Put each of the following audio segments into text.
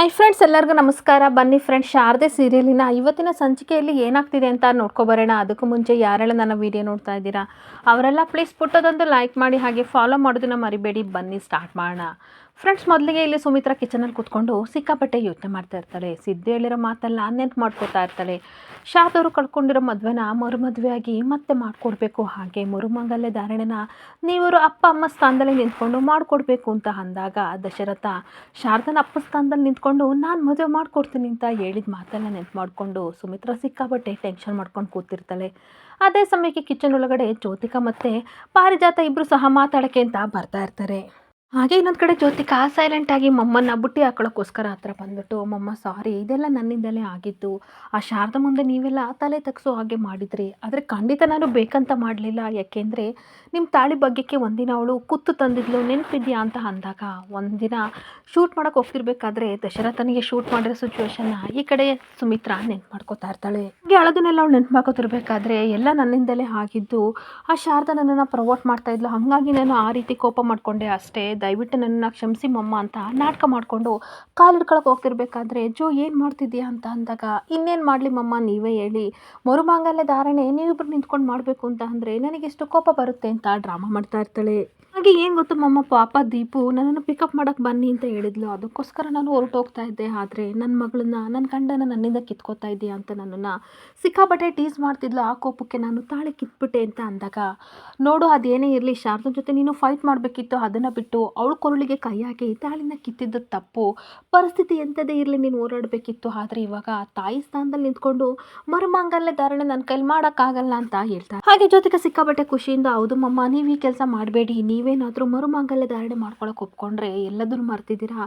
Hi friends, ಎಲ್ಲರಿಗೂ ನಮಸ್ಕಾರ. ಬನ್ನಿ ಫ್ರೆಂಡ್ಸ್, ಶಾರದೆ ಸೀರಿಯಲಿನ ಇವತ್ತಿನ ಸಂಚಿಕೆಯಲ್ಲಿ ಏನಾಗ್ತಿದೆ ಅಂತ ನೋಡ್ಕೊಬರೋಣ. ಅದಕ್ಕೂ ಮುಂಚೆ ಯಾರೆಲ್ಲ ನನ್ನ ವಿಡಿಯೋ ನೋಡ್ತಾ ಇದ್ದೀರಾ ಅವರೆಲ್ಲ ಪ್ಲೀಸ್ ಪುಟ್ಟದೊಂದು ಲೈಕ್ ಮಾಡಿ, ಹಾಗೆ ಫಾಲೋ ಮಾಡೋದನ್ನ ಮರಿಬೇಡಿ. ಬನ್ನಿ ಸ್ಟಾರ್ಟ್ ಮಾಡೋಣ. ಫ್ರೆಂಡ್ಸ್, ಮೊದಲಿಗೆ ಇಲ್ಲಿ ಸುಮಿತ್ರಾ ಕಿಚನಲ್ಲಿ ಕೂತ್ಕೊಂಡು ಸಿಕ್ಕಾಪಟ್ಟೆ ಯೋಚನೆ ಮಾಡ್ತಾ ಇರ್ತಾಳೆ. ಸಿದ್ದು ಹೇಳಿರೋ ಮಾತೆಲ್ಲ ನೆನ್ಪು ಮಾಡ್ಕೊತಾ ಇರ್ತಾಳೆ. ಶಾರದವರು ಕಳ್ಕೊಂಡಿರೋ ಮದುವೆನ ಮರುಮದುವೆಯಾಗಿ ಮತ್ತೆ ಮಾಡಿಕೊಡ್ಬೇಕು, ಹಾಗೆ ಮರುಮಂಗಲ್ಯ ಧಾರಣೆನ ನೀವರು ಅಪ್ಪ ಅಮ್ಮ ಸ್ಥಾನದಲ್ಲಿ ನಿಂತ್ಕೊಂಡು ಮಾಡಿಕೊಡ್ಬೇಕು ಅಂತ ಅಂದಾಗ ದಶರಥ ಶಾರದನ ಅಪ್ಪ ಸ್ಥಾನದಲ್ಲಿ ನಿಂತ್ಕೊಂಡು ನಾನು ಮದುವೆ ಮಾಡಿಕೊಡ್ತೀನಿ ಅಂತ ಹೇಳಿದ ಮಾತೆಲ್ಲ ನೆನ್ಪು ಮಾಡಿಕೊಂಡು ಸುಮಿತ್ರಾ ಸಿಕ್ಕಾಪಟ್ಟೆ ಟೆನ್ಷನ್ ಮಾಡ್ಕೊಂಡು ಕೂತಿರ್ತಾಳೆ. ಅದೇ ಸಮಯಕ್ಕೆ ಕಿಚನ್ ಒಳಗಡೆ ಜ್ಯೋತಿಕಾ ಮತ್ತು ಪಾರಿಜಾತ ಇಬ್ಬರು ಸಹ ಮಾತಾಡೋಕ್ಕೆ ಅಂತ ಬರ್ತಾ ಇರ್ತಾರೆ. ಹಾಗೆ ಇನ್ನೊಂದು ಕಡೆ ಜ್ಯೋತಿಕಾ ಸೈಲೆಂಟಾಗಿ ಮಮ್ಮನ್ನ ಬುಟ್ಟಿ ಹಾಕೊಳ್ಳೋಕ್ಕೋಸ್ಕರ ಹತ್ರ ಬಂದ್ಬಿಟ್ಟು, ಮಮ್ಮ ಸಾರಿ, ಇದೆಲ್ಲ ನನ್ನಿಂದಲೇ ಆಗಿದ್ದು. ಆ ಶಾರದ ಮುಂದೆ ನೀವೆಲ್ಲ ತಲೆ ತಗ್ಸೋ ಹಾಗೆ ಮಾಡಿದ್ರಿ, ಆದರೆ ಖಂಡಿತ ನಾನು ಬೇಕಂತ ಮಾಡಲಿಲ್ಲ. ಯಾಕೆಂದರೆ ನಿಮ್ಮ ತಾಳಿ ಬಗ್ಗೆಕ್ಕೆ ಒಂದಿನ ಅವಳು ಕುತ್ತು ತಂದಿದ್ಲು, ನೆನಪಿದ್ಯಾ ಅಂತ ಅಂದಾಗ ಒಂದಿನ ಶೂಟ್ ಮಾಡೋಕ್ಕೆ ಹೋಗ್ತಿರ್ಬೇಕಾದ್ರೆ ದಶರಥನಿಗೆ ಶೂಟ್ ಮಾಡಿರೋ ಸಿಚುವೇಶನ್ನ ಈ ಕಡೆ ಸುಮಿತ್ರಾ ನೆನ್ಪು ಮಾಡ್ಕೋತಾ ಇರ್ತಾಳೆ. ಹಾಗೆ ಅಳೋದನ್ನೆಲ್ಲ ಅವಳು ನೆನ್ಪು ಮಾಡ್ಕೋತಿರ್ಬೇಕಾದ್ರೆ ಎಲ್ಲ ನನ್ನಿಂದಲೇ ಆಗಿದ್ದು, ಆ ಶಾರದ ನನ್ನನ್ನು ಪ್ರವೋಟ್ ಮಾಡ್ತಾ ಇದ್ಲು, ಹಾಗಾಗಿ ನಾನು ಆ ರೀತಿ ಕೋಪ ಮಾಡಿಕೊಂಡೆ ಅಷ್ಟೇ, ದಯವಿಟ್ಟು ನನ್ನನ್ನು ಕ್ಷಮಿಸಿ ಮಮ್ಮ ಅಂತ ನಾಟಕ ಮಾಡಿಕೊಂಡು ಕಾಲು ಹಿಡ್ಕೊಳಕ್ಕೆ ಹೋಗ್ತಿರ್ಬೇಕಾದ್ರೆ ಜೋ ಏನು ಮಾಡ್ತಿದ್ಯಾ ಅಂತ ಅಂದಾಗ, ಇನ್ನೇನು ಮಾಡಲಿ ಮಮ್ಮ ನೀವೇ ಹೇಳಿ, ಮರುಮಾಂಗಲ್ಯ ಧಾರಣೆ ನೀವಿಬ್ಬರು ನಿಂತ್ಕೊಂಡು ಮಾಡಬೇಕು ಅಂತ ಅಂದರೆ ನನಗೆಷ್ಟು ಕೋಪ ಬರುತ್ತೆ ಅಂತ ಡ್ರಾಮಾ ಮಾಡ್ತಾ ಇರ್ತಾಳೆ. ಹಾಗೆ ಏನು ಗೊತ್ತು ಮಮ್ಮ, ಪಾಪ ದೀಪು ನನ್ನನ್ನು ಪಿಕಪ್ ಮಾಡೋಕ್ಕೆ ಬನ್ನಿ ಅಂತ ಹೇಳಿದ್ಲು, ಅದಕ್ಕೋಸ್ಕರ ನಾನು ಹೊರಟೋಗ್ತಾ ಇದ್ದೆ. ಆದರೆ ನನ್ನ ಮಗಳನ್ನ, ನನ್ನ ಗಂಡನ ನನ್ನಿಂದ ಕಿತ್ಕೋತಾ ಇದೆಯಾ ಅಂತ ನನ್ನನ್ನು ಸಿಕ್ಕಾಪಟ್ಟೆ ಟೀಸ್ ಮಾಡ್ತಿದ್ಲು. ಆ ಕೋಪಕ್ಕೆ ನಾನು ತಾಳಿ ಕಿತ್ಬಿಟ್ಟೆ ಅಂತ ಅಂದಾಗ, ನೋಡು ಅದೇನೇ ಇರಲಿ ಶಾರದನ ಜೊತೆ ನೀನು ಫೈಟ್ ಮಾಡಬೇಕಿತ್ತು, ಅದನ್ನು ಬಿಟ್ಟು ಅವಳು ಕೊರಳಿಗೆ ಕೈ ಹಾಕಿ ತಾಳಿನ ಕಿತ್ತಿದ್ದು ತಪ್ಪು. ಪರಿಸ್ಥಿತಿ ಎಂಥದೇ ಇರಲಿ ನೀನು ಹೋರಾಡಬೇಕಿತ್ತು, ಆದರೆ ಇವಾಗ ತಾಯಿ ಸ್ಥಾನದಲ್ಲಿ ನಿಂತ್ಕೊಂಡು ಮರುಮಾಂಗಲ್ಯ ಧಾರಣೆ ನನ್ನ ಕೈಲಿ ಮಾಡೋಕ್ಕಾಗಲ್ಲ ಅಂತ ಹೇಳ್ತಾರೆ. ಹಾಗೆ ಜ್ಯೋತಿಕಾ ಸಿಕ್ಕಾಪಟ್ಟೆ ಖುಷಿಯಿಂದ, ಹೌದು ಮಮ್ಮ ನೀವು ಈ ಕೆಲಸ ಮಾಡಬೇಡಿ, ನೀವೇನಾದರೂ ಮರುಮಾಂಗಲ್ಯ ಧಾರಣೆ ಮಾಡ್ಕೊಳಕ್ಕೆ ಒಪ್ಕೊಂಡ್ರೆ ಎಲ್ಲದನ್ನು ಮರ್ತಿದ್ದೀರಾ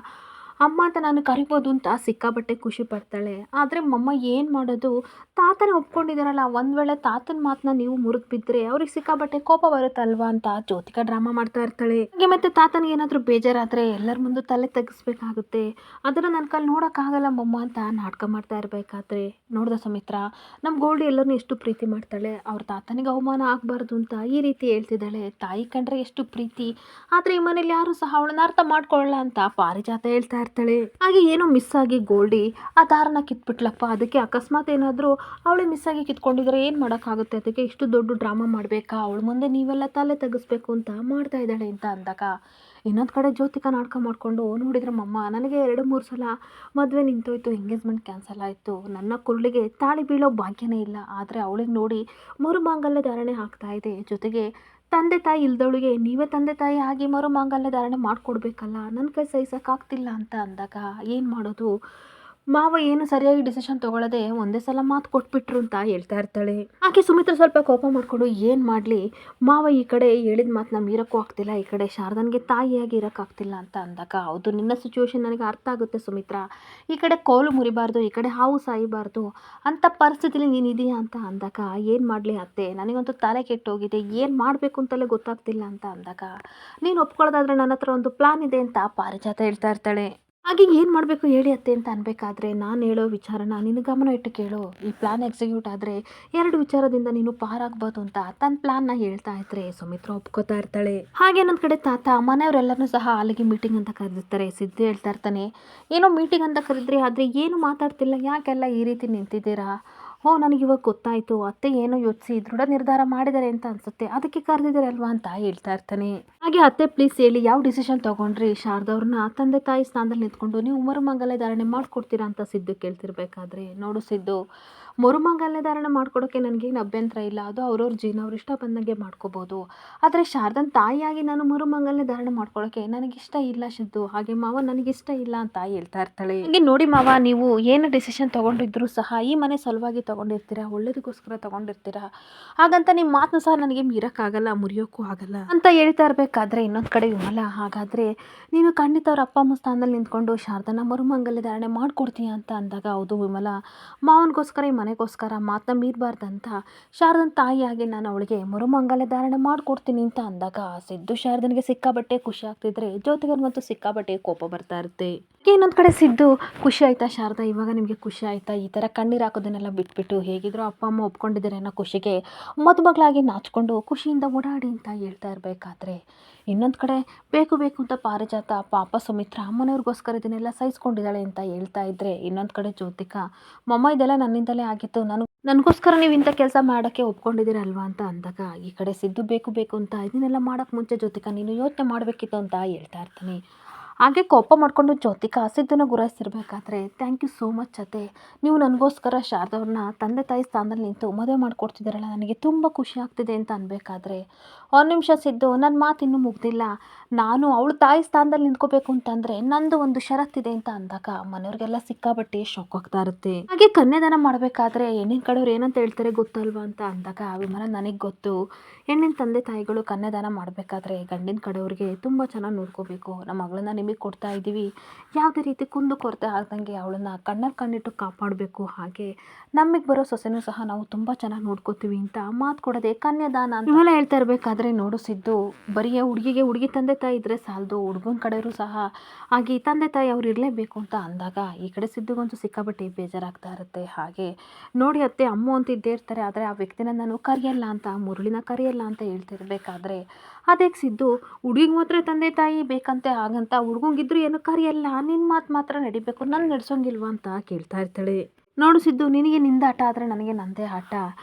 ಅಮ್ಮ ಅಂತ ನಾನು ಕರಿಬೋದು ಅಂತ ಸಿಕ್ಕಾಪಟ್ಟೆ ಖುಷಿ ಪಡ್ತಾಳೆ. ಆದರೆ ಮಮ್ಮ ಏನು ಮಾಡೋದು, ತಾತನೇ ಒಪ್ಕೊಂಡಿದ್ದಾರಲ್ಲ, ಒಂದು ವೇಳೆ ತಾತನ ಮಾತನ್ನ ನೀವು ಮುರಿದು ಬಿದ್ದರೆ ಅವ್ರಿಗೆ ಸಿಕ್ಕಾಪಟ್ಟೆ ಕೋಪ ಬರುತ್ತಲ್ವಾ ಅಂತ ಜ್ಯೋತಿಕಾ ಡ್ರಾಮಾ ಮಾಡ್ತಾ ಇರ್ತಾಳೆ. ಹಾಗೆ ಮತ್ತೆ ತಾತನಿಗೆ ಏನಾದರೂ ಬೇಜಾರಾದರೆ ಎಲ್ಲರ ಮುಂದೆ ತಲೆ ತೆಗಿಸ್ಬೇಕಾಗುತ್ತೆ, ಅದನ್ನು ನನ್ನ ಕೈಲಿ ನೋಡೋಕ್ಕಾಗಲ್ಲ ಮಮ್ಮ ಅಂತ ನಾಟಕ ಮಾಡ್ತಾ ಇರಬೇಕಾದ್ರೆ ನೋಡ್ದ ಸುಮಿತ್ರಾ, ನಮ್ಮ ಗೋಲ್ಡಿ ಎಲ್ಲರನ್ನೂ ಎಷ್ಟು ಪ್ರೀತಿ ಮಾಡ್ತಾಳೆ, ಅವ್ರ ತಾತನಿಗೆ ಅವಮಾನ ಆಗಬಾರ್ದು ಅಂತ ಈ ರೀತಿ ಹೇಳ್ತಿದ್ದಾಳೆ. ತಾಯಿ ಕಂಡ್ರೆ ಎಷ್ಟು ಪ್ರೀತಿ, ಆದರೆ ಈ ಮನೇಲಿ ಯಾರೂ ಸಹ ಅವಳನ್ನ ಅರ್ಥ ಮಾಡ್ಕೊಳ್ಳಲ್ಲ ಅಂತ ಪಾರಿಜಾತ ಹೇಳ್ತಾ ಇರ್ತಾಳೆ. ಹಾಗೆ ಏನೋ ಮಿಸ್ ಆಗಿ ಗೋಲ್ಡಿ ಆ ದಾರನ ಕಿತ್ಬಿಟ್ಲಪ್ಪ, ಅದಕ್ಕೆ ಅಕಸ್ಮಾತ್ ಏನಾದರೂ ಅವಳೆ ಮಿಸ್ ಆಗಿ ಕಿತ್ಕೊಂಡಿದ್ರೆ ಏನು ಮಾಡೋಕ್ಕಾಗುತ್ತೆ, ಅದಕ್ಕೆ ಇಷ್ಟು ದೊಡ್ಡ ಡ್ರಾಮಾ ಮಾಡಬೇಕಾ, ಅವಳ ಮುಂದೆ ನೀವೆಲ್ಲ ತಲೆ ತೆಗಿಸ್ಬೇಕು ಅಂತ ಮಾಡ್ತಾ ಇದ್ದಾಳೆ ಅಂತ ಅಂದಾಗ ಇನ್ನೊಂದು ಕಡೆ ಜ್ಯೋತಿಕಾ ನಾಟಕ ಮಾಡಿಕೊಂಡು, ನೋಡಿದ್ರೆ ಮಮ್ಮ ನನಗೆ 2-3 ಸಲ ಮದುವೆ ನಿಂತೋಯ್ತು, ಎಂಗೇಜ್ಮೆಂಟ್ ಕ್ಯಾನ್ಸಲ್ ಆಯಿತು, ನನ್ನ ಕುರುಳಿಗೆ ತಾಳಿ ಬೀಳೋ ಭಾಗ್ಯನೇ ಇಲ್ಲ, ಆದರೆ ಅವಳಿಗೆ ನೋಡಿ ಮರುಮಾಂಗಲ್ಯ ಧಾರಣೆ ಆಗ್ತಾ ಇದೆ, ಜೊತೆಗೆ ತಂದೆ ತಾಯಿ ಇಲ್ದವಳಿಗೆ ನೀವೇ ತಂದೆ ತಾಯಿ ಆಗಿ ಮರುಮಾಂಗಲ್ಯ ಧಾರಣೆ ಮಾಡಿಕೊಡ್ಬೇಕಲ್ಲ, ನನ್ನ ಕೈ ಸಹಿಸೋಕ್ಕಾಗ್ತಿಲ್ಲ ಅಂತ ಅಂದಾಗ ಏನು ಮಾಡೋದು, ಮಾವ ಏನು ಸರಿಯಾಗಿ ಡಿಸಿಷನ್ ತೊಗೊಳ್ಳದೆ ಒಂದೇ ಸಲ ಮಾತು ಕೊಟ್ಬಿಟ್ರು ಅಂತ ಹೇಳ್ತಾ ಇರ್ತಾಳೆ. ಆಕೆ ಸುಮಿತ್ರ ಸ್ವಲ್ಪ ಕೋಪ ಮಾಡಿಕೊಂಡು, ಏನು ಮಾಡಲಿ ಮಾವ ಈ ಕಡೆ ಹೇಳಿದ ಮಾತನ್ನ ಮೀರೋಕ್ಕೂ ಆಗ್ತಿಲ್ಲ, ಈ ಕಡೆ ಶಾರದನಿಗೆ ತಾಯಿಯಾಗಿ ಇರೋಕ್ಕಾಗ್ತಿಲ್ಲ ಅಂತ ಅಂದಾಗ, ಹೌದು ನಿನ್ನ ಸಿಚುವೇಶನ್ ನನಗೆ ಅರ್ಥ ಆಗುತ್ತೆ ಸುಮಿತ್ರಾ, ಈ ಕಡೆ ಕೋಲು ಮುರಿಬಾರ್ದು, ಈ ಕಡೆ ಹಾವು ಸಾಯಬಾರ್ದು ಅಂಥ ಪರಿಸ್ಥಿತಿಲಿ ನೀನಿದೆಯಾ ಅಂತ ಅಂದಾಗ, ಏನು ಮಾಡಲಿ ಅತ್ತೆ, ನನಗಂತೂ ತಲೆ ಕೆಟ್ಟೋಗಿದೆ, ಏನು ಮಾಡಬೇಕು ಅಂತಲೇ ಗೊತ್ತಾಗ್ತಿಲ್ಲ ಅಂತ ಅಂದಾಗ, ನೀನು ಒಪ್ಕೊಳ್ಳೋದಾದ್ರೆ ನನ್ನ ಹತ್ರ ಒಂದು ಪ್ಲಾನ್ ಇದೆ ಅಂತ ಪಾರಿಜಾತ ಹೇಳ್ತಾ ಇರ್ತಾಳೆ. ಹಾಗೆ ಏನು ಮಾಡಬೇಕು ಹೇಳಿ ಅತ್ತೆ ಅಂತ ಅನ್ಬೇಕಾದ್ರೆ, ನಾನು ಹೇಳೋ ವಿಚಾರನ ನೀನು ಗಮನ ಇಟ್ಟು ಕೇಳು, ಈ ಪ್ಲಾನ್ ಎಕ್ಸಿಕ್ಯೂಟ್ ಆದರೆ 2 ವಿಚಾರದಿಂದ ನೀನು ಪಾರಾಗ್ಬೋದು ಅಂತ ತನ್ನ ಪ್ಲಾನ್ನ ಹೇಳ್ತಾ ಇದ್ರೆ ಸುಮಿತ್ರಾ ಒಪ್ಕೋತಾ ಇರ್ತಾಳೆ. ಹಾಗೆ ಇನ್ನೊಂದು ಕಡೆ ತಾತ ಮನೆಯವರೆಲ್ಲರೂ ಸಹ ಅಲ್ಲಿಗೆ ಮೀಟಿಂಗ್ ಅಂತ ಕರೆದಿರ್ತಾರೆ. ಸಿದ್ದು ಹೇಳ್ತಾ ಇರ್ತಾನೆ, ಏನೋ ಮೀಟಿಂಗ್ ಅಂತ ಕರೆದ್ರಿ, ಆದರೆ ಏನು ಮಾತಾಡ್ತಿಲ್ಲ, ಯಾಕೆಲ್ಲ ಈ ರೀತಿ ನಿಂತಿದ್ದೀರಾ, ನನಗಿವಾಗ ಗೊತ್ತಾಯಿತು, ಅತ್ತೆ ಏನೋ ಯೋಚಿಸಿ ದೃಢ ನಿರ್ಧಾರ ಮಾಡಿದ್ದಾರೆ ಅಂತ ಅನಿಸುತ್ತೆ, ಅದಕ್ಕೆ ಕರೆದಿದ್ದಾರೆ ಅಲ್ವಾ ಅಂತ ಹೇಳ್ತಾ ಇರ್ತಾನೆ. ಹಾಗೆ ಅತ್ತೆ ಪ್ಲೀಸ್ ಹೇಳಿ, ಯಾವ ಡಿಸಿಷನ್ ತೊಗೊಂಡ್ರಿ, ಶಾರದವ್ರನ್ನ ತಂದೆ ತಾಯಿ ಸ್ಥಾನದಲ್ಲಿ ನಿಂತ್ಕೊಂಡು ನೀವು ಮರುಮಾಂಗಲ್ಯ ಧಾರಣೆ ಮಾಡಿಕೊಡ್ತೀರಾ ಅಂತ ಸಿದ್ದು ಕೇಳ್ತಿರ್ಬೇಕಾದ್ರೆ, ನೋಡು ಸಿದ್ದು, ಮರುಮಾಂಗಲ್ಯ ಧಾರಣೆ ಮಾಡ್ಕೊಡೋಕ್ಕೆ ನನಗೇನು ಅಭ್ಯಂತರ ಇಲ್ಲ, ಅದು ಅವ್ರವ್ರ ಜೀವನ, ಅವ್ರು ಇಷ್ಟ ಬಂದಂಗೆ ಮಾಡ್ಕೋಬೋದು, ಆದರೆ ಶಾರದನ ತಾಯಿಯಾಗಿ ನಾನು ಮರುಮಾಂಗಲ್ಯ ಧಾರಣೆ ಮಾಡ್ಕೊಳ್ಳೋಕ್ಕೆ ನನಗಿಷ್ಟ ಇಲ್ಲ ಸಿದ್ದು, ಹಾಗೆ ಮಾವ ನನಗಿಷ್ಟ ಇಲ್ಲ ಅಂತ ಹೇಳ್ತಾ ಇರ್ತಾಳೆ. ಹಾಗೆ ನೋಡಿ ಮಾವ, ನೀವು ಏನು ಡಿಸಿಷನ್ ತೊಗೊಂಡಿದ್ರು ಸಹ ಈ ಮನೆ ಸಲುವಾಗಿ ತೊಗೊಂಡಿರ್ತೀರಾ, ಒಳ್ಳೇದಕ್ಕೋಸ್ಕರ ತೊಗೊಂಡಿರ್ತೀರಾ, ಹಾಗಂತ ನಿಮ್ಮ ಮಾತನ್ನು ಸಹ ನನಗೆ ಮೀರೋಕ್ಕಾಗಲ್ಲ, ಮುರಿಯೋಕ್ಕೂ ಆಗಲ್ಲ ಅಂತ ಹೇಳ್ತಾ ಇರಬೇಕಾದ್ರೆ ಇನ್ನೊಂದು ಕಡೆ ವಿಮಲ, ಹಾಗಾದರೆ ನೀನು ಖಂಡಿತ ಅವ್ರ ಅಪ್ಪ ಅಮ್ಮ ಸ್ಥಾನದಲ್ಲಿ ನಿಂತ್ಕೊಂಡು ಶಾರದನ ಮರುಮಾಂಗಲ್ಯ ಧಾರಣೆ ಮಾಡಿಕೊಡ್ತೀಯ ಅಂತ ಅಂದಾಗ, ಹೌದು ವಿಮಲ, ಮಾವನಿಗೋಸ್ಕರ ಈ ಮನೆಗೋಸ್ಕರ ಮಾತನ್ನ ಮೀರಬಾರ್ದಂತ ಶಾರದನ ತಾಯಿಯಾಗಿ ನಾನು ಅವಳಿಗೆ ಮರುಮಂಗಲ ಧಾರಣೆ ಮಾಡಿಕೊಡ್ತೀನಿ ಅಂತ ಅಂದಾಗ ಸಿದ್ದು ಶಾರದನಿಗೆ ಸಿಕ್ಕಾಬಟ್ಟೆ ಖುಷಿ ಆಗ್ತಿದ್ರೆ ಜ್ಯೋತಿಗನಿಗಂತೂ ಸಿಕ್ಕಾಬಟ್ಟೆ ಕೋಪ ಬರ್ತಾ ಇರುತ್ತೆ. ಇನ್ನೊಂದು ಕಡೆ ಸಿದ್ದು ಖುಷಿ ಆಯ್ತಾ ಶಾರದಾ, ಇವಾಗ ನಿಮಗೆ ಖುಷಿ ಆಯ್ತಾ, ಈ ಥರ ಕಣ್ಣೀರು ಹಾಕೋದನ್ನೆಲ್ಲ ಬಿಟ್ಬಿಟ್ಟು ಹೇಗಿದ್ರು ಅಪ್ಪ ಅಮ್ಮ ಒಪ್ಕೊಂಡಿದ್ದಾರೆ ಅನ್ನೋ ಖುಷಿಗೆ ಮದುಮಗಳಾಗಿ ನಾಚ್ಕೊಂಡು ಖುಷಿಯಿಂದ ಓಡಾಡಿ ಅಂತ ಹೇಳ್ತಾ ಇರಬೇಕಾದ್ರೆ ಇನ್ನೊಂದು ಕಡೆ ಬೇಕು ಬೇಕು ಅಂತ ಪಾರಿಜಾತ ಪಾಪ ಸುಮಿತ್ರಾ ಅಮ್ಮನವ್ರಿಗೋಸ್ಕರ ಇದನ್ನೆಲ್ಲ ಸಹಿಸ್ಕೊಂಡಿದ್ದಾಳೆ ಅಂತ ಹೇಳ್ತಾ ಇದ್ರೆ ಇನ್ನೊಂದು ಕಡೆ ಜ್ಯೋತಿಕಾ ಮಮ್ಮ ಇದೆಲ್ಲ ನನ್ನಿಂದಲೇ ಆಗಿತ್ತು, ನನಗೋಸ್ಕರ ನೀವು ಇಂಥ ಕೆಲಸ ಮಾಡೋಕ್ಕೆ ಒಪ್ಕೊಂಡಿದ್ದೀರಲ್ವಾ ಅಂತ ಅಂದಾಗ ಈ ಕಡೆ ಸಿದ್ದು ಬೇಕು ಬೇಕು ಅಂತ ಇದನ್ನೆಲ್ಲ ಮಾಡೋಕ್ಕೆ ಮುಂಚೆ ಜ್ಯೋತಿಕಾ ನೀನು ಯೋಚನೆ ಮಾಡಬೇಕಿತ್ತು ಅಂತ ಹೇಳ್ತಾ ಇರ್ತಾನೆ. ಹಾಗೆ ಕೋಪ ಮಾಡಿಕೊಂಡು ಜ್ಯೋತಿಕಾ ಸಿದ್ದನ್ನ ಗುರಾಯಿಸಿರ್ಬೇಕಾದ್ರೆ ಥ್ಯಾಂಕ್ ಯು ಸೋ ಮಚ್ ಅತ್ತೆ, ನೀವು ನನಗೋಸ್ಕರ ಶಾರದವ್ರನ್ನ ತಂದೆ ತಾಯಿ ಸ್ಥಾನದಲ್ಲಿ ನಿಂತು ಮದುವೆ ಮಾಡಿಕೊಡ್ತಿದ್ದಾರಲ್ಲ ನನಗೆ ತುಂಬ ಖುಷಿ ಆಗ್ತಿದೆ ಅಂತ ಅನ್ಬೇಕಾದ್ರೆ ಒಂದು ನಿಮಿಷ ಸಿದ್ದು, ನನ್ನ ಮಾತು ಇನ್ನೂ ಮುಗ್ದಿಲ್ಲ, ನಾನು ಅವಳು ತಾಯಿ ಸ್ಥಾನದಲ್ಲಿ ನಿಂತ್ಕೋಬೇಕು ಅಂತಂದರೆ ನಂದು ಒಂದು ಷರತ್ತಿದೆ ಅಂತ ಅಂದಾಗ ಮನೆಯವ್ರಿಗೆಲ್ಲ ಸಿಕ್ಕಾಬಟ್ಟೆ ಶಾಕ್ ಆಗ್ತಾ ಇರುತ್ತೆ. ಹಾಗೆ ಕನ್ಯಾದಾನ ಮಾಡಬೇಕಾದ್ರೆ ಹೆಣ್ಣಿನ ಕಡೆಯವ್ರು ಏನಂತ ಹೇಳ್ತಾರೆ ಗೊತ್ತಲ್ವಾ ಅಂತ ಅಂದಾಗ ವಿಮಲ ನನಗೆ ಗೊತ್ತು, ಹೆಣ್ಣಿನ ತಂದೆ ತಾಯಿಗಳು ಕನ್ಯಾದಾನ ಮಾಡಬೇಕಾದ್ರೆ ಗಂಡಿನ ಕಡೆಯವ್ರಿಗೆ ತುಂಬ ಚೆನ್ನಾಗಿ ನೋಡ್ಕೋಬೇಕು, ನಮ್ಮ ಮಗಳನ್ನ ನಿಮಗೆ ಕೊಡ್ತಾ ಇದ್ದೀವಿ, ಯಾವುದೇ ರೀತಿ ಕುಂದು ಕೊರತೆ ಆಗ್ದಂಗೆ ಅವಳನ್ನು ಕಣ್ಣಲ್ಲಿ ಕಣ್ಣಿಟ್ಟು ಕಾಪಾಡಬೇಕು, ಹಾಗೆ ನಮಗೆ ಬರೋ ಸೊಸೆನೂ ಸಹ ನಾವು ತುಂಬ ಚೆನ್ನಾಗಿ ನೋಡ್ಕೋತೀವಿ ಅಂತ ಮಾತು ಕೊಡೋದೆ ಕನ್ಯಾದಾನ ಅಂತ ಇವೆಲ್ಲ ಹೇಳ್ತಾ ಇರಬೇಕಾದ್ರೆ ನೋಡು ಸಿದ್ದು, ಬರೀ ಹುಡುಗಿಗೆ ಹುಡುಗಿ ತಂದೆ ತಾಯಿ ಇದ್ರೆ ಸಾಲದು, ಹುಡುಗನ ಕಡೆಯವರು ಸಹ ಹಾಗೆ ತಂದೆ ತಾಯಿ ಅವ್ರು ಇರಲೇಬೇಕು ಅಂತ ಅಂದಾಗ ಈ ಕಡೆ ಸಿದ್ದುಗಂತೂ ಸಿಕ್ಕಾಬಟ್ಟೆ ಬೇಜಾರಾಗ್ತಾ ಇರುತ್ತೆ. ಹಾಗೆ ನೋಡಿ ಅತ್ತೆ ಅಮ್ಮ ಅಂತ ಇದ್ದೇ ಇರ್ತಾರೆ, ಆದರೆ ಆ ವ್ಯಕ್ತಿನ ನಾನು ಕರೆಯಲ್ಲ ಅಂತ ಮುರಳಿನ ಕರೆಯಲ್ಲ ಅಂತ ಹೇಳ್ತಿರ್ಬೇಕಾದ್ರೆ ಅದಕ್ಕೆ ಸಿದ್ದು ಹುಡುಗಿಗೆ ಮಾತ್ರ ತಂದೆ ತಾಯಿ ಬೇಕಂತೆ, ಹಾಗಂತ ಹುಡುಗಂಗಿದ್ರು ಏನು ಕರೆಯಲ್ಲ, ನಿನ್ನ ಮಾತು ಮಾತ್ರ ನಡಿಬೇಕು, ನಾನು ನಡೆಸೋಂಗಿಲ್ವಾ ಅಂತ ಕೇಳ್ತಾ ಇರ್ತಾಳೆ. ನೋಡು ಸಿದ್ದು, ನಿನಗೆ ನಿಂದ ಆಟ ಆದರೆ ನನಗೆ ನಂದೇ ಆಟ,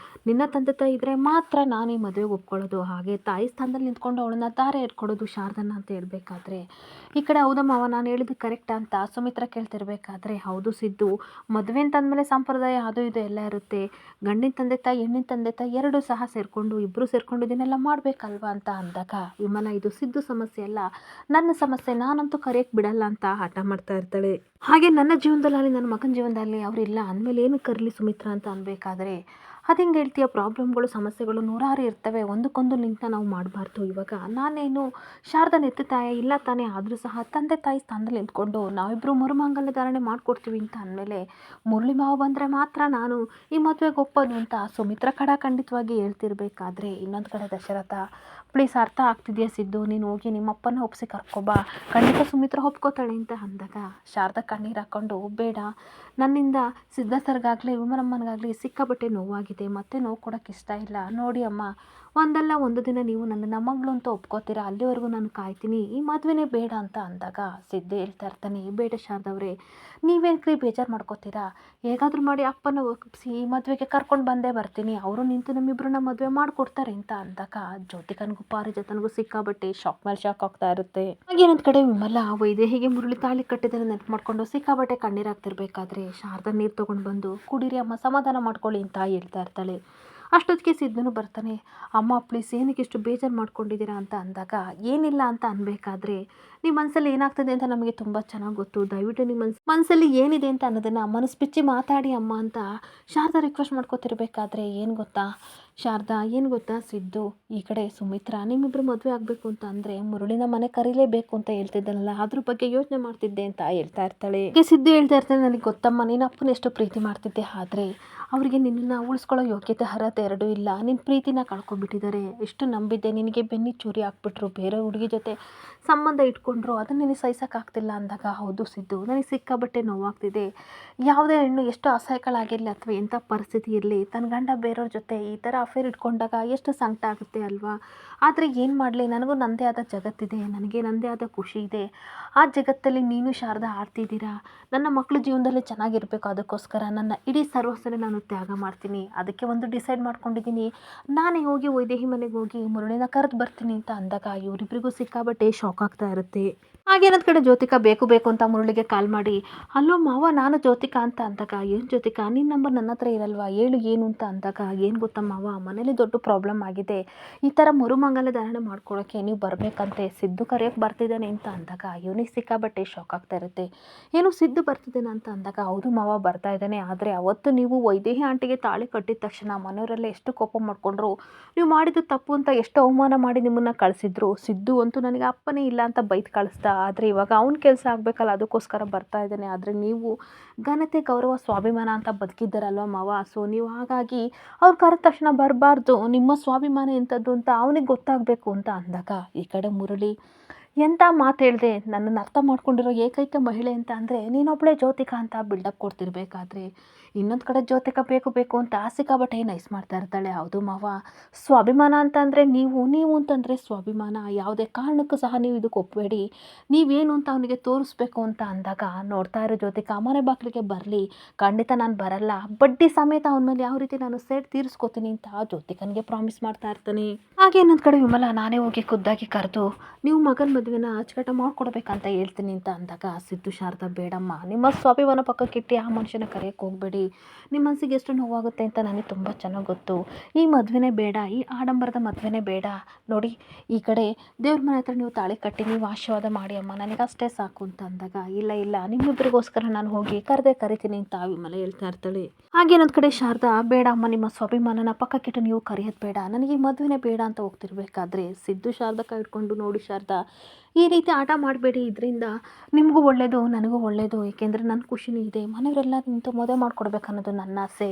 ನಿನ್ನ ತಂದೆ ತಾಯಿ ಇದ್ದರೆ ಮಾತ್ರ ನಾನು ಈ ಮದುವೆಗೆ ಒಪ್ಕೊಳ್ಳೋದು, ಹಾಗೆ ತಾಯಿ ಸ್ಥಾನದಲ್ಲಿ ನಿಂತ್ಕೊಂಡು ಅವಳನ್ನ ದಾರೆ ಇಟ್ಕೊಡೋದು ಶಾರದನ್ನ ಅಂತ ಹೇಳ್ಬೇಕಾದ್ರೆ ಈ ಕಡೆ ಹೌದಮ್ಮ ನಾನು ಹೇಳಿದ್ದು ಕರೆಕ್ಟಾ ಅಂತ ಸುಮಿತ್ರಾ ಕೇಳ್ತಿರ್ಬೇಕಾದ್ರೆ ಹೌದು ಸಿದ್ದು, ಮದುವೆ ಅಂತಂದಮೇಲೆ ಸಂಪ್ರದಾಯ ಅದು ಇದು ಎಲ್ಲ ಇರುತ್ತೆ, ಗಂಡಿನ ತಂದೆ ತಾಯಿ ಹೆಣ್ಣಿನ ತಂದೆ ತಾಯಿ ಎರಡೂ ಸಹ ಸೇರಿಕೊಂಡು ಇಬ್ಬರು ಸೇರಿಕೊಂಡು ಇದನ್ನೆಲ್ಲ ಮಾಡಬೇಕಲ್ವಾ ಅಂತ ಅಂದಾಗ ವಿಮಲ ಇದು ಸಿದ್ದು ಸಮಸ್ಯೆ ಅಲ್ಲ, ನನ್ನ ಸಮಸ್ಯೆ, ನಾನಂತೂ ಕರೆಯಕ್ಕೆ ಬಿಡಲ್ಲ ಅಂತ ಹಠ ಮಾಡ್ತಾ ಇರ್ತಾಳೆ. ಹಾಗೆ ನನ್ನ ಜೀವನದಲ್ಲಿ ನನ್ನ ಮಗನ ಜೀವನದಲ್ಲಿ ಅವರಿಲ್ಲ ಅಂದಮೇಲೆ ಏನು ಕರಲಿ ಸುಮಿತ್ರಾ ಅಂತ ಅನ್ಬೇಕಾದ್ರೆ ಅದು ಹಿಂಗೆ ಹೇಳ್ತೀಯ, ಪ್ರಾಬ್ಲಮ್ಗಳು ಸಮಸ್ಯೆಗಳು ನೂರಾರು ಇರ್ತವೆ, ಒಂದಕ್ಕೊಂದು ಲಿಂಕ್ನ ನಾವು ಮಾಡಬಾರ್ದು, ಇವಾಗ ನಾನೇನು ಶಾರದನ ಎತ್ತು ತಾಯಿ ಇಲ್ಲ ತಾನೇ, ಆದರೂ ಸಹ ತಂದೆ ತಾಯಿ ಸ್ಥಾನದಲ್ಲಿ ನಿಂತ್ಕೊಂಡು ನಾವಿಬ್ಬರು ಮರುಮಂಗಲ್ಯ ಧಾರಣೆ ಮಾಡಿಕೊಡ್ತೀವಿ ಅಂತ ಅಂದಮೇಲೆ ಮುರಳಿ ಮಾವ ಬಂದರೆ ಮಾತ್ರ ನಾನು ಈ ಮದುವೆಗೆ ಒಪ್ಪೋದು ಅಂತ ಸುಮಿತ್ರಾ ಖಂಡಿತವಾಗಿ ಹೇಳ್ತಿರ್ಬೇಕಾದ್ರೆ ಇನ್ನೊಂದು ಕಡೆ ದಶರಥ ಪ್ಲೀಸ್ ಅರ್ಥ ಆಗ್ತಿದೆಯಾ ಸಿದ್ದು, ನೀನು ಹೋಗಿ ನಿಮ್ಮಪ್ಪನ ಒಪ್ಪಿಸಿ ಕರ್ಕೊಬಾ, ಖಂಡಿತ ಸುಮಿತ್ರಾ ಒಪ್ಕೋತಾಳೆ ಅಂತ ಅಂದಾಗ ಶಾರದಾ ಕಣ್ಣೀರು ಹಾಕ್ಕೊಂಡು ಬೇಡ, ನನ್ನಿಂದ ಸಿದ್ಧ ಸರ್ಗಾಗಲಿ ವಿಮಲಮ್ಮನಿಗಾಗಲಿ ಸಿಕ್ಕಾಬಟ್ಟೆ ನೋವಾಗಿದೆ, ಮತ್ತೆ ನೋವು ಕೊಡೋಕ್ಕೆ ಇಷ್ಟ ಇಲ್ಲ, ನೋಡಿ ಅಮ್ಮ ಒಂದಲ್ಲ ಒಂದು ದಿನ ನೀವು ನನ್ನನ್ನು ಮಗಳು ಅಂತ ಒಪ್ಕೋತೀರಾ, ಅಲ್ಲಿವರೆಗೂ ನಾನು ಕಾಯ್ತೀನಿ, ಈ ಮದುವೆನೇ ಬೇಡ ಅಂತ ಅಂದಾಗ ಸಿದ್ಧೆ ಹೇಳ್ತಾ ಇರ್ತಾನೆ, ಬೇಡ ಶಾರದವ್ರೆ ನೀವೇನ್ಕ್ರಿ ಬೇಜಾರು ಮಾಡ್ಕೋತೀರಾ, ಹೇಗಾದರೂ ಮಾಡಿ ಅಪ್ಪನ ಒಪ್ಪಿಸಿ ಈ ಮದುವೆಗೆ ಕರ್ಕೊಂಡು ಬಂದೇ ಬರ್ತೀನಿ, ಅವರು ನಿಂತು ನಮ್ಮಿಬ್ಬರನ್ನ ಮದುವೆ ಮಾಡಿಕೊಡ್ತಾರೆ ಅಂತ ಅಂದಾಗ ಜ್ಯೋತಿಕನಿಗೂ ಪಾರಿಜಾತನಿಗೂ ಸಿಕ್ಕಾಬಟ್ಟೆ ಶಾಕ್ ಮೇಲೆ ಶಾಕ್ ಆಗ್ತಾ ಇರುತ್ತೆ. ಹಾಗೆ ಇನ್ನೊಂದು ಕಡೆ ವಿಮಲ ವೈದೇಹಿಗೆ ಮುರಳಿ ತಾಳಿ ಕಟ್ಟಿದ್ದನ್ನು ನೆನಪು ಮಾಡ್ಕೊಂಡು ಸಿಕ್ಕಾಬಟ್ಟೆ ಕಣ್ಣೀರಾಗ್ತಿರ್ಬೇಕಾದ್ರೆ ಶಾರದಾ ನೀರು ತೊಗೊಂಡು ಬಂದು ಕುಡೀರಿ ಅಮ್ಮ ಸಮಾಧಾನ ಮಾಡ್ಕೊಳ್ಳಿ ಅಂತ ಹೇಳ್ತಾ ಇರ್ತಾಳೆ. ಅಷ್ಟೊತ್ತಿಗೆ ಸಿದ್ದನು ಬರ್ತಾನೆ, ಅಮ್ಮ ಪ್ಲೀಸ್ ಏನಕ್ಕೆ ಇಷ್ಟು ಬೇಜಾರು ಮಾಡ್ಕೊಂಡಿದ್ದೀರಾ ಅಂತ ಅಂದಾಗ ಏನಿಲ್ಲ ಅಂತ ಅನ್ಬೇಕಾದ್ರೆ ನಿಮ್ಮ ಮನಸ್ಸಲ್ಲಿ ಏನಾಗ್ತದೆ ಅಂತ ನಮಗೆ ತುಂಬ ಚೆನ್ನಾಗಿ ಗೊತ್ತು, ದಯವಿಟ್ಟು ನಿಮ್ಮ ಮನಸ್ಸಲ್ಲಿ ಏನಿದೆ ಅಂತ ಅನ್ನೋದನ್ನು ಮನಸ್ಸು ಬಿಚ್ಚಿ ಮಾತಾಡಿ ಅಮ್ಮ ಅಂತ ಶಾರದಾ ರಿಕ್ವೆಸ್ಟ್ ಮಾಡ್ಕೊತಿರ್ಬೇಕಾದ್ರೆ ಏನು ಗೊತ್ತಾ ಶಾರದಾ, ಏನು ಗೊತ್ತಾ ಸಿದ್ದು, ಈ ಕಡೆ ಸುಮಿತ್ರಾ ನಿಮ್ಮಿಬ್ಬರು ಮದುವೆ ಆಗಬೇಕು ಅಂತ ಅಂದರೆ ಮುರಳಿನ ಮನೆ ಕರೀಲೇಬೇಕು ಅಂತ ಹೇಳ್ತಿದ್ದನಲ್ಲ, ಅದ್ರ ಬಗ್ಗೆ ಯೋಚನೆ ಮಾಡ್ತಿದ್ದೆ ಅಂತ ಹೇಳ್ತಾ ಇರ್ತಾಳೆ. ಸಿದ್ದು ಹೇಳ್ತಾ ಇರ್ತಾನೆ, ನನಗೆ ಗೊತ್ತಮ್ಮ ನೀನು ಅಪ್ಪನ ಎಷ್ಟು ಪ್ರೀತಿ ಮಾಡ್ತಿದ್ದೆ, ಆದರೆ ಅವರಿಗೆ ನಿನ್ನನ್ನು ಉಳಿಸ್ಕೊಳ್ಳೋ ಯೋಗ್ಯತೆ ಅರ್ಹತೆ ಎರಡೂ ಇಲ್ಲ, ನಿನ್ನ ಪ್ರೀತಿನ ಕಳ್ಕೊಬಿಟ್ಟಿದ್ದಾರೆ, ಎಷ್ಟು ನಂಬಿದ್ದೆ, ನಿನಗೆ ಬೆನ್ನಿ ಚೂರಿ ಹಾಕ್ಬಿಟ್ರು, ಬೇರೆ ಹುಡುಗಿ ಜೊತೆ ಸಂಬಂಧ ಇಟ್ಕೊಂಡ್ರು, ಅದನ್ನು ನಿನಗೆ ಸಹಿಸೋಕ್ಕಾಗ್ತಿಲ್ಲ ಅಂದಾಗ ಹೌದು ಸಿದ್ದು ನನಗೆ ಸಿಕ್ಕಾಬಟ್ಟೆ ನೋವಾಗ್ತಿದೆ, ಯಾವುದೇ ಹೆಣ್ಣು ಎಷ್ಟು ಅಸಹಾಯಕಳಾಗಿರಲಿ ಅಥವಾ ಎಂಥ ಪರಿಸ್ಥಿತಿ ಇರಲಿ ತನ್ನ ಗಂಡ ಬೇರೆಯವ್ರ ಜೊತೆ ಈ ಥರ ಅಫೇರ್ ಇಟ್ಕೊಂಡಾಗ ಎಷ್ಟು ಸಂಕಟ ಆಗುತ್ತೆ ಅಲ್ವಾ, ಆದರೆ ಏನು ಮಾಡಲಿ ನನಗೂ ನನ್ನದೇ ಆದ ಜಗತ್ತಿದೆ, ನನಗೆ ನನ್ನದೇ ಆದ ಖುಷಿ ಇದೆ, ಆ ಜಗತ್ತಲ್ಲಿ ನೀನು ಶಾರದಾ ಆಡ್ತಿದ್ದೀರಾ, ನನ್ನ ಮಕ್ಕಳ ಜೀವನದಲ್ಲಿ ಚೆನ್ನಾಗಿರಬೇಕು, ಅದಕ್ಕೋಸ್ಕರ ನನ್ನ ಇಡೀ ಸರ್ವಸ್ವನೇ ನಾನು ತ್ಯಾಗ ಮಾಡ್ತೀನಿ, ಅದಕ್ಕೆ ಒಂದು ಡಿಸೈಡ್ ಮಾಡ್ಕೊಂಡಿದ್ದೀನಿ, ನಾನೇ ಹೋಗಿ ವೈದೇಹಿ ಮನೆಗೆ ಹೋಗಿ ಮುರಳಿನ ಕರೆದು ಬರ್ತೀನಿ ಅಂತ ಅಂದಾಗ ಇವರಿಬ್ಬರಿಗೂ ಸಿಕ್ಕಾಬಟ್ಟೆ ಶಾಕ್ ಆಗ್ತಾ ಇರುತ್ತೆ. ಹಾಗೇನೊಂದು ಕಡೆ ಜ್ಯೋತಿಕಾ ಬೇಕು ಬೇಕು ಅಂತ ಮುರಳಿಗೆ ಕಾಲ್ ಮಾಡಿ ಹಲೋ ಮಾವ ನಾನು ಜ್ಯೋತಿಕಾ ಅಂತ ಅಂದಾಗ ಏನು ಜ್ಯೋತಿಕಾ ನಿನ್ನ ನಂಬರ್ ನನ್ನ ಹತ್ರ ಇರಲ್ವಾ ಹೇಳು ಏನು ಅಂತ ಅಂದಾಗ ಏನು ಗೊತ್ತಾ ಮಾವ ಮನೇಲಿ ದೊಡ್ಡ ಪ್ರಾಬ್ಲಮ್ ಆಗಿದೆ, ಈ ಥರ ಮರುಮಂಗಲ ಧಾರಣೆ ಮಾಡ್ಕೊಳ್ಳೋಕ್ಕೆ ನೀವು ಬರಬೇಕಂತೆ, ಸಿದ್ದು ಕರೆಯೋಕ್ಕೆ ಬರ್ತಿದ್ದಾನೆ ಅಂತ ಅಂದಾಗ ಇವನಿಗೆ ಸಿಕ್ಕಾಬಟ್ಟೆ ಶಾಕ್ ಆಗ್ತಾ ಇರುತ್ತೆ. ಏನು ಸಿದ್ದು ಬರ್ತಿದ್ದಾನೆ ಅಂತ ಅಂದಾಗ ಹೌದು ಮಾವ ಬರ್ತಾ ಇದ್ದಾನೆ, ಆದರೆ ಅವತ್ತು ನೀವು ವೈದೇಹಿ ಆಂಟಿಗೆ ತಾಳಿ ಕಟ್ಟಿದ ತಕ್ಷಣ ಮನೆಯವರೆಲ್ಲ ಎಷ್ಟು ಕೋಪ ಮಾಡಿಕೊಂಡ್ರು, ನೀವು ಮಾಡಿದ್ದು ತಪ್ಪು ಅಂತ ಎಷ್ಟು ಅವಮಾನ ಮಾಡಿ ನಿಮ್ಮನ್ನು ಕಳಿಸಿದ್ರು, ಸಿದ್ದು ಅಂತೂ ನನಗೆ ಅಪ್ಪನೇ ಇಲ್ಲ ಅಂತ ಬೈದು ಕಳಿಸ್ದ, ಆದರೆ ಇವಾಗ ಅವ್ನ ಕೆಲಸ ಆಗಬೇಕಲ್ಲ, ಅದಕ್ಕೋಸ್ಕರ ಬರ್ತಾ ಇದ್ದಾನೆ. ಆದರೆ ನೀವು ಘನತೆ, ಗೌರವ, ಸ್ವಾಭಿಮಾನ ಅಂತ ಬದುಕಿದ್ದಾರಲ್ವ ಮಾವ. ಸೊ ನೀವು ಹಾಗಾಗಿ ಅವ್ರು ಕರೆದ ತಕ್ಷಣ ಬರಬಾರ್ದು, ನಿಮ್ಮ ಸ್ವಾಭಿಮಾನ ಎಂಥದ್ದು ಅಂತ ಅವನಿಗೆ ಗೊತ್ತಾಗಬೇಕು ಅಂತ ಅಂದಾಗ ಈ ಕಡೆ ಮುರಳಿ ಎಂಥ ಮಾತು ಹೇಳಿದೆ, ನನ್ನನ್ನು ಅರ್ಥ ಮಾಡ್ಕೊಂಡಿರೋ ಏಕೈಕ ಮಹಿಳೆ ಅಂತ ಅಂದರೆ ನೀನೊಬ್ಬಳೇ ಜ್ಯೋತಿಕಾ ಅಂತ ಬಿಲ್ಡಪ್ ಕೊಡ್ತಿರ್ಬೇಕಾದ್ರೆ ಇನ್ನೊಂದು ಕಡೆ ಜ್ಯೋತಿಕಾ ಬೇಕು ಬೇಕು ಅಂತ ಸಿಕ್ಕಾಪಟ್ಟೆ ನೈಸ್ ಮಾಡ್ತಾ ಇರ್ತಾಳೆ. ಹೌದು ಮಾವ, ಸ್ವಾಭಿಮಾನ ಅಂತ ಅಂದರೆ ನೀವು ಅಂತಂದರೆ ಸ್ವಾಭಿಮಾನ, ಯಾವುದೇ ಕಾರಣಕ್ಕೂ ಸಹ ನೀವು ಇದಕ್ಕೆ ಒಪ್ಪಬೇಡಿ, ನೀವೇನು ಅಂತ ಅವನಿಗೆ ತೋರಿಸ್ಬೇಕು ಅಂತ ಅಂದಾಗ ನೋಡ್ತಾ ಇರೋ ಜ್ಯೋತಿಕಾ ಮನೆ ಬಾಗಿಲಿಗೆ ಬರಲಿ, ಖಂಡಿತ ನಾನು ಬರಲ್ಲ, ಬಡ್ಡಿ ಸಮೇತ ಅವನ ಮೇಲೆ ಯಾವ ರೀತಿ ನಾನು ಸೇಡ್ ತೀರಿಸ್ಕೋತೀನಿ ಅಂತ ಜ್ಯೋತಿಕನಿಗೆ ಪ್ರಾಮಿಸ್ ಮಾಡ್ತಾ ಇರ್ತಾನೆ. ಹಾಗೆ ಇನ್ನೊಂದು ಕಡೆ ವಿಮಲ ನಾನೇ ಹೋಗಿ ಖುದ್ದಾಗಿ ಕರೆದು ನೀವು ಮಗನ ಮದುವೆನ ಅಚ್ಚುಕಟ್ಟ ಮಾಡ್ಕೊಡ್ಬೇಕಂತ ಹೇಳ್ತೀನಿ ಅಂತ ಅಂದಾಗ ಸಿದ್ದು ಶಾರದಾ ಬೇಡಮ್ಮ, ನಿಮ್ಮ ಸ್ವಾಭಿಮಾನ ಪಕ್ಕಕ್ಕಿಟ್ಟು ಆ ಮನುಷ್ಯನ ಕರೆಯೋಕ್ಕೆ ಹೋಗಬೇಡಿ, ನಿಮ್ಮ ಮನಸ್ಸಿಗೆ ಎಷ್ಟು ನೋವಾಗುತ್ತೆ ಅಂತ ನನಗೆ ತುಂಬ ಚೆನ್ನಾಗಿ ಗೊತ್ತು. ಈ ಮದುವೆನೇ ಬೇಡ, ಈ ಆಡಂಬರದ ಮದುವೆನೇ ಬೇಡ, ನೋಡಿ ಈ ಕಡೆ ದೇವ್ರ ಮನೆ ಹತ್ರ ನೀವು ತಾಳಿ ಕಟ್ಟಿ ನೀವು ಆಶೀರ್ವಾದ ಮಾಡಿ ಅಮ್ಮ, ನನಗಷ್ಟೇ ಸಾಕು ಅಂತ ಅಂದಾಗ ಇಲ್ಲ ನಿಮ್ಮಿಬ್ಬರಿಗೋಸ್ಕರ ನಾನು ಹೋಗಿ ಕರಿತೀನಿ ಅಂತ ವಿಮಲ ಹೇಳ್ತಾ ಇರ್ತಾಳೆ. ಹಾಗೆ ಇನ್ನೊಂದು ಕಡೆ ಶಾರದಾ ಬೇಡ ಅಮ್ಮ, ನಿಮ್ಮ ಸ್ವಾಭಿಮಾನನ ಪಕ್ಕಕ್ಕಿಟ್ಟು ನೀವು ಕರೆಯೋದು ಬೇಡ, ನನಗೆ ಈ ಮದುವೆನೇ ಬೇಡ ಅಂತ ಹೋಗ್ತಿರ್ಬೇಕಾದ್ರೆ ಸಿದ್ದು ಶಾರದಾ ಕೈ ಹಿಡ್ಕೊಂಡು ನೋಡಿ ಶಾರದಾ ಈ ರೀತಿ ಆಟ ಮಾಡಬೇಡಿ, ಇದರಿಂದ ನಿಮಗೂ ಒಳ್ಳೆಯದು ನನಗೂ ಒಳ್ಳೆಯದು, ಏಕೆಂದರೆ ನನ್ನ ಖುಷಿನೂ ಇದೆ, ಮನೆಯವರೆಲ್ಲ ನಿಂತು ಮದುವೆ ಮಾಡ್ಕೊಡ್ಬೇಕು ಅನ್ನೋದು ನನ್ನ ಆಸೆ.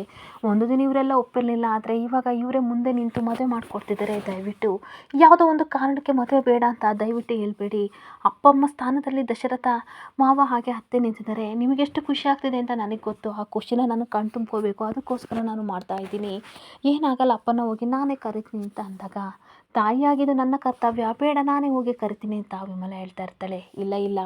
ಒಂದು ದಿನ ಇವರೆಲ್ಲ ಒಪ್ಪಿರಲಿಲ್ಲ, ಆದರೆ ಇವಾಗ ಇವರೇ ಮುಂದೆ ನಿಂತು ಮದುವೆ ಮಾಡಿಕೊಡ್ತಿದ್ದಾರೆ, ದಯವಿಟ್ಟು ಯಾವುದೋ ಒಂದು ಕಾರಣಕ್ಕೆ ಮದುವೆ ಬೇಡ ಅಂತ ದಯವಿಟ್ಟು ಹೇಳ್ಬೇಡಿ. ಅಪ್ಪ ಅಮ್ಮ ಸ್ಥಾನದಲ್ಲಿ ದಶರಥ ಮಾವ ಹಾಗೆ ಅತ್ತೆ ನಿಂತಿದ್ದಾರೆ, ನಿಮಗೆಷ್ಟು ಖುಷಿ ಆಗ್ತಿದೆ ಅಂತ ನನಗೆ ಗೊತ್ತು, ಆ ಖುಷಿನ ನಾನು ಕಣ್ ತುಂಬ್ಕೋಬೇಕು, ಅದಕ್ಕೋಸ್ಕರ ನಾನು ಮಾಡ್ತಾ ಇದ್ದೀನಿ, ಏನಾಗಲ್ಲ ಅಪ್ಪನ ಹೋಗಿ ನಾನೇ ಕರಿತೀನಿ ಅಂತ ಅಂದಾಗ ತಾಯಿಯಾಗಿದ್ದು ನನ್ನ ಕರ್ತವ್ಯ, ಬೇಡ ನಾನೇ ಹೋಗಿ ಕರಿತೀನಿ ಅಂತ ವಿಮಲ ಹೇಳ್ತಾ ಇರ್ತಾಳೆ. ಇಲ್ಲ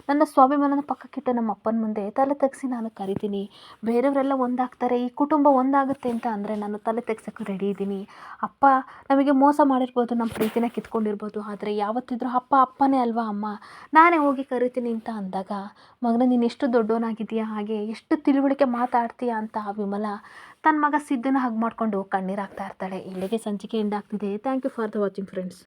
ನನ್ನ ಸ್ವಾಭಿಮಾನನ ಪಕ್ಕಕ್ಕಿಟ್ಟು ನಮ್ಮ ಅಪ್ಪನ ಮುಂದೆ ತಲೆ ತೆಗೆಸಿ ನಾನು ಕರಿತೀನಿ, ಬೇರೆಯವರೆಲ್ಲ ಒಂದಾಗ್ತಾರೆ, ಈ ಕುಟುಂಬ ಒಂದಾಗುತ್ತೆ ಅಂತ ಅಂದರೆ ನಾನು ತಲೆ ತೆಗ್ಸೋಕ್ಕೆ ರೆಡಿ ಇದ್ದೀನಿ. ಅಪ್ಪ ನಮಗೆ ಮೋಸ ಮಾಡಿರ್ಬೋದು, ನಮ್ಮ ಪ್ರೀತಿನ ಕಿತ್ಕೊಂಡಿರ್ಬೋದು, ಆದರೆ ಯಾವತ್ತಿದ್ರೂ ಅಪ್ಪನೇ ಅಲ್ವಾ ಅಮ್ಮ, ನಾನೇ ಹೋಗಿ ಕರಿತೀನಿ ಅಂತ ಅಂದಾಗ ಮಗನ ನೀನು ಎಷ್ಟು ದೊಡ್ಡವನಾಗಿದೆಯಾ, ಹಾಗೆ ಎಷ್ಟು ತಿಳುವಳಿಕೆ ಮಾತಾಡ್ತೀಯಾ ಅಂತ ವಿಮಲ ತನ್ನ ಮಗ ಸಿದ್ದನ ಹಗ್ ಮಾಡಿಕೊಂಡು ಕಣ್ಣೀರಾಗ್ತಾ ಇರ್ತಾಳೆ. ಇಲ್ಲಿಗೆ ಸಂಚಿಕೆ ಎಂಡ್ ಆಗ್ತಿದೆ. Thank you for the watching friends.